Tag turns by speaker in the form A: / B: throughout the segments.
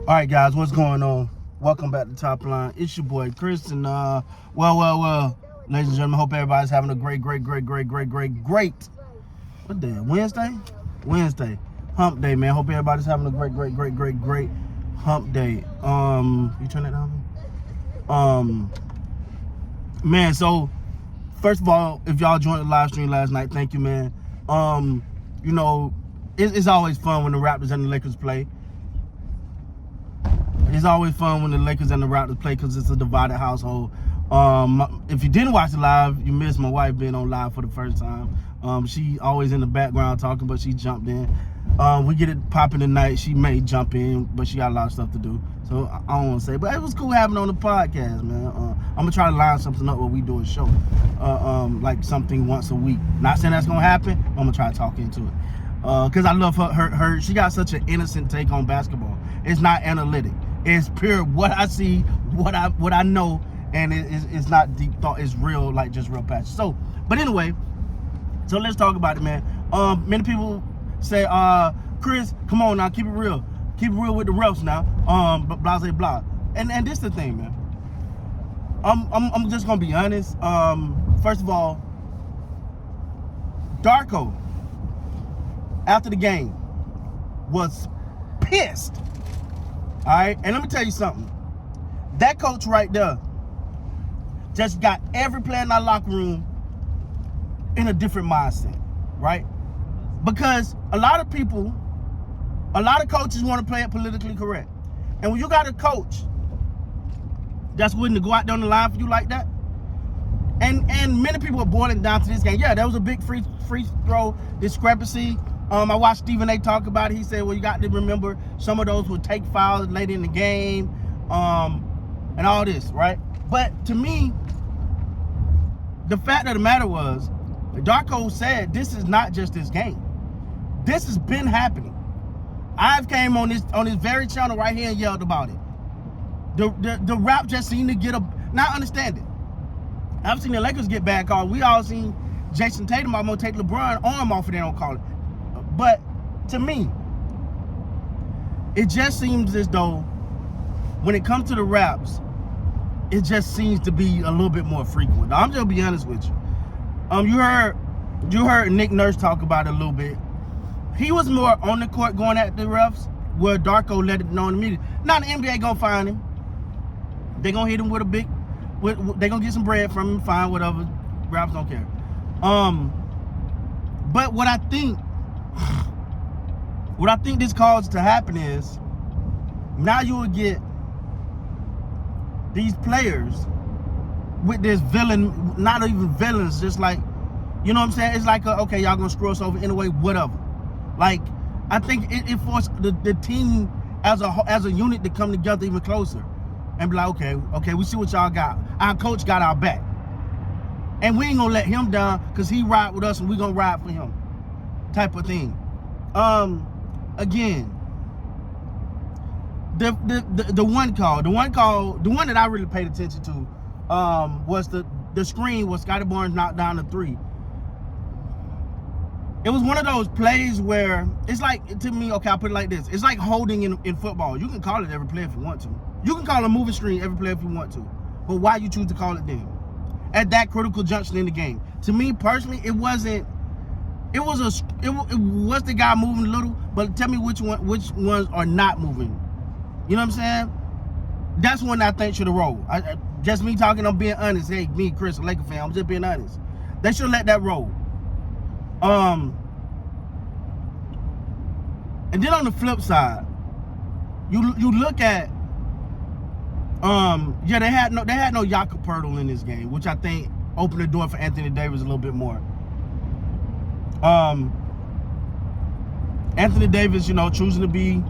A: All right, guys, what's going on? Welcome back to Top Line. It's your boy Chris, and well, ladies and gentlemen, hope everybody's having a great. What day? Wednesday, Hump Day, man. Hope everybody's having a great Hump Day. You turn that down? Man. So, first of all, if y'all joined the live stream last night, thank you, man. You know, it's always fun when the Raptors and the Lakers play. It's always fun when the Lakers and the Raptors play because it's a divided household. If you didn't watch it live, you missed my wife being on live for the first time. She always in the background talking, but she jumped in. We get it popping tonight. She may jump in, but she got a lot of stuff to do. So I don't want to say, but it was cool having her on the podcast, man. I'm gonna try to line something up where we do a show, like something once a week. Not saying that's gonna happen. I'm gonna try to talk into it. Cause I love her. She got such an innocent take on basketball. It's not analytic. It's pure what I see, what I know, and it's not deep thought. It's real, like just real passion. So, but anyway, so let's talk about it, man. Many people say, Chris, come on now, keep it real with the refs now. Blah blah blah. And this the thing, man. I'm just gonna be honest. First of all, Darko, after the game, was pissed. All right, and let me tell you something. That coach right there just got every player in our locker room in a different mindset, right? Because a lot of coaches want to play it politically correct. And when you got a coach that's willing to go out down the line for you like that, and many people are boiling down to this game. Yeah, there was a big free throw discrepancy. I watched Stephen A talk about it. He said, well, you got to remember some of those would take fouls late in the game, and all this, right? But to me, the fact of the matter was, Darko said this is not just this game. This has been happening. I've came on this very channel right here and yelled about it. The rap just seemed to get a. Now understand it. I've seen the Lakers get bad calls. We all seen Jason Tatum almost take LeBron arm off if they don't call it. But to me, it just seems as though when it comes to the raps, it just seems to be a little bit more frequent. I'm just gonna be honest with you. You heard Nick Nurse talk about it a little bit. He was more on the court going at the refs, where Darko let it know in the media. Now the NBA gonna find him. They gonna hit him with they gonna get some bread from him. Fine, whatever. Refs don't care. But what I think this caused to happen is now you will get these players with this villain, not even villains, just like, you know what I'm saying? It's like, okay, y'all gonna screw us over anyway, whatever. Like, I think it forced the team as a unit to come together even closer and be like, okay, we see what y'all got. Our coach got our back. And we ain't gonna let him down because he ride with us and we gonna ride for him, type of thing. Again, the one that I really paid attention to, was the screen where Scottie Barnes knocked down the three. It was one of those plays where it's like, to me, okay, I'll put it like this. It's like holding in football. You can call it every play if you want to. You can call a moving screen every play if you want to. But why you choose to call it then? At that critical junction in the game. To me personally, it was the guy moving a little, but tell me which ones are not moving. You know what I'm saying? That's one I think should have rolled. Just me talking, I'm being honest. Hey, me, Chris, a Laker fan, I'm just being honest. They should let that roll. And then on the flip side, you look at they had no Jakob Poeltl in this game, which I think opened the door for Anthony Davis a little bit more. Anthony Davis, choosing to be,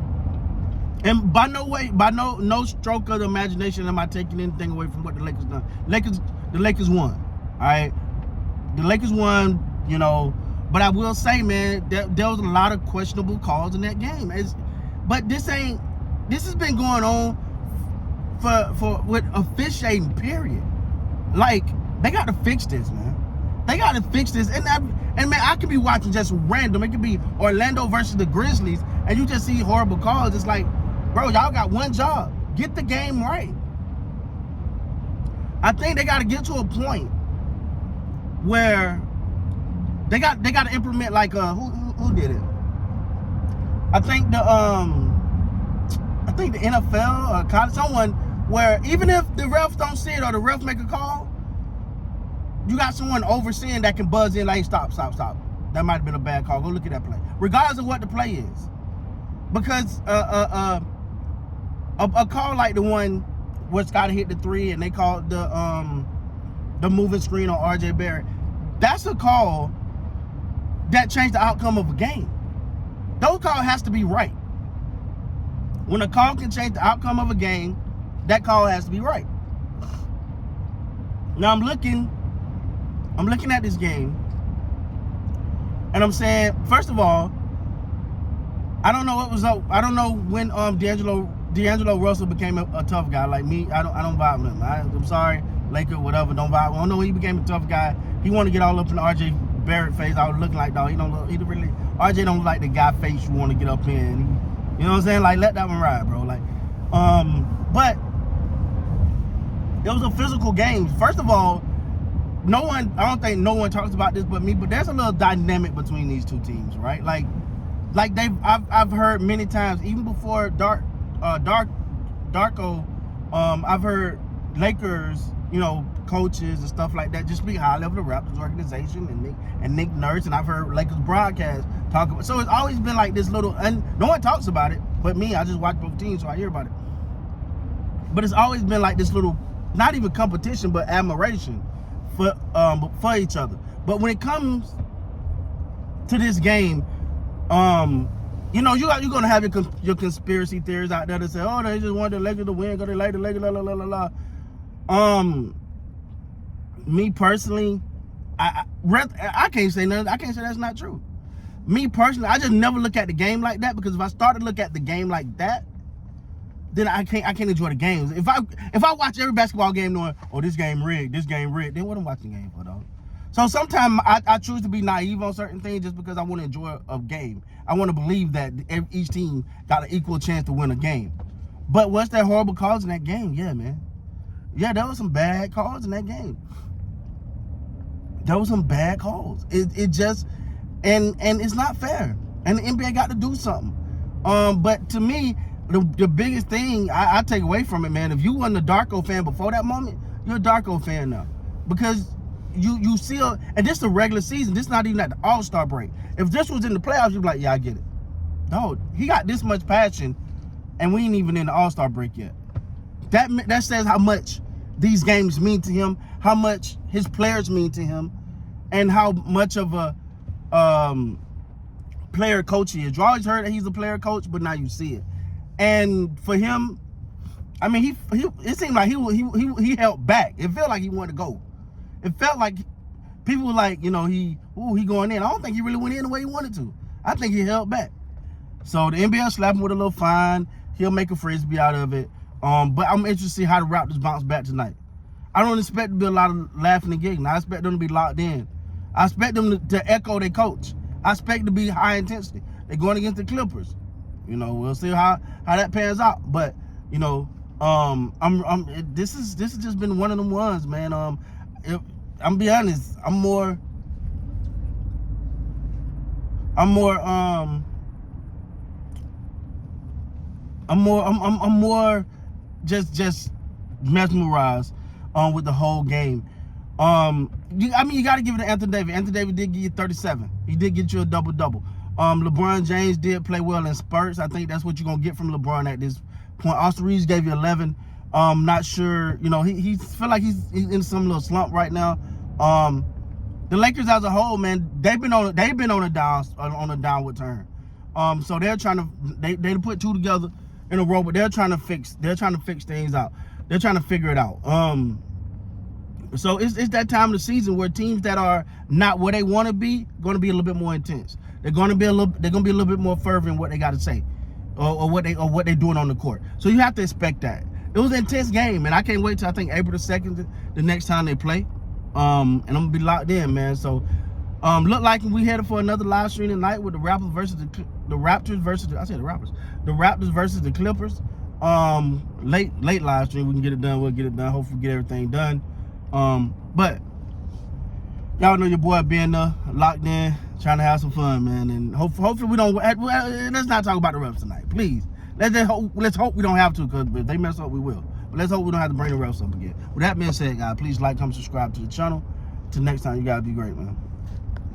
A: and by no stroke of the imagination am I taking anything away from what the Lakers done. The Lakers won. All right, the Lakers won. But I will say, man, there was a lot of questionable calls in that game. But this has been going on for with officiating, period. Like, they got to fix this, man. They got to fix this. And man, I could be watching just random. It could be Orlando versus the Grizzlies, and you just see horrible calls. It's like, Bro, y'all got one job. Get the game right. I think they got to get to a point where they got to implement like who did it? I think the NFL or college, someone where even if the refs don't see it or the ref make a call, you got someone overseeing that can buzz in like stop. That might have been a bad call. Go look at that play, regardless of what the play is, because a call like the one where Scotty hit the three and they called the moving screen on RJ Barrett. That's a call that changed the outcome of a game. Those calls has to be right. When a call can change the outcome of a game, that call has to be right. Now I'm looking at this game, and I'm saying, first of all, I don't know what was up. I don't know when D'Angelo Russell became a tough guy. Like me, I don't vibe with him. I'm sorry, Laker, whatever, don't vibe. I don't know when he became a tough guy. He wanted to get all up in the RJ Barrett face. I was looking like, dog, RJ don't look like the guy face you want to get up in. You know what I'm saying? Like, let that one ride, bro. Like, but it was a physical game. First of all, I don't think no one talks about this but me, but there's a little dynamic between these two teams, right? Like I've heard many times, even before Darko, I've heard Lakers, coaches and stuff like that just speak high level of the Raptors organization and Nick Nurse, and I've heard Lakers broadcast talk about. So it's always been like this little, and no one talks about it but me. I just watch both teams, so I hear about it. But it's always been like this little, not even competition, but admiration for each other. But when it comes to this game, you're gonna have your conspiracy theories out there that say, oh, they just want the Lakers to win because they like the Lakers, la la la la la. Me personally, I can't say nothing. I can't say that's not true. Me personally, I just never look at the game like that, because if I start to look at the game like that, then I can't enjoy the games. If I watch every basketball game knowing, oh, this game rigged, then what I'm watching the game for, though? So sometimes I choose to be naive on certain things just because I want to enjoy a game. I want to believe that each team got an equal chance to win a game. But what's that horrible calls in that game? Yeah, man. Yeah, there was some bad calls in that game. There was some bad calls. It just, and it's not fair. And the NBA got to do something. But to me, the biggest thing I take away from it, man, if you wasn't a Darko fan before that moment, you're a Darko fan now. Because you see, and this is the regular season. This is not even at the All-Star break. If this was in the playoffs, you'd be like, yeah, I get it. No, he got this much passion, and we ain't even in the All-Star break yet. That says how much these games mean to him, how much his players mean to him, and how much of a player coach he is. You always heard that he's a player coach, but now you see it. And for him, I mean, it seemed like he held back. It felt like he wanted to go. It felt like people were like, he going in. I don't think he really went in the way he wanted to. I think he held back. So the NBA slapped him with a little fine. He'll make a frisbee out of it. But I'm interested to see how the Raptors bounce back tonight. I don't expect to be a lot of laughing and giggling. I expect them to be locked in. I expect them to echo their coach. I expect to be high intensity. They're going against the Clippers. We'll see how that pans out. But this has just been one of them ones, man. I'm be honest, I'm more just mesmerized with the whole game. You got to give it to Anthony Davis. Anthony Davis did give you 37. He did get you a double-double. LeBron James did play well in spurts. I think that's what you're going to get from LeBron at this point. Austin Reeves gave you 11. Not sure, he feel like he's in some little slump right now. The Lakers as a whole, man, they've been on a downward turn. So they're trying to they put two together in a row, but they're trying to fix things out. They're trying to figure it out. So it's that time of the season where teams that are not where they want to be going to be a little bit more intense. They're going to be a little bit more fervent in what they got to say, or what they're doing on the court. So you have to expect that. It was an intense game, and I can't wait till I think April the 2nd, the next time they play. And I'm gonna be locked in, man. So Look like we headed for another live stream tonight with the Raptors versus the Raptors versus I said the Raptors versus the Clippers. Late live stream, we can get it done. We'll get it done. Hopefully, get everything done. But y'all know your boy being locked in, trying to have some fun, man. And hopefully we don't. Let's not talk about the refs tonight, please. Let's hope we don't have to, because if they mess up, we will. But let's hope we don't have to bring the refs up again. With that being said, guys, please like, comment, subscribe to the channel. Till next time, you guys be great, man.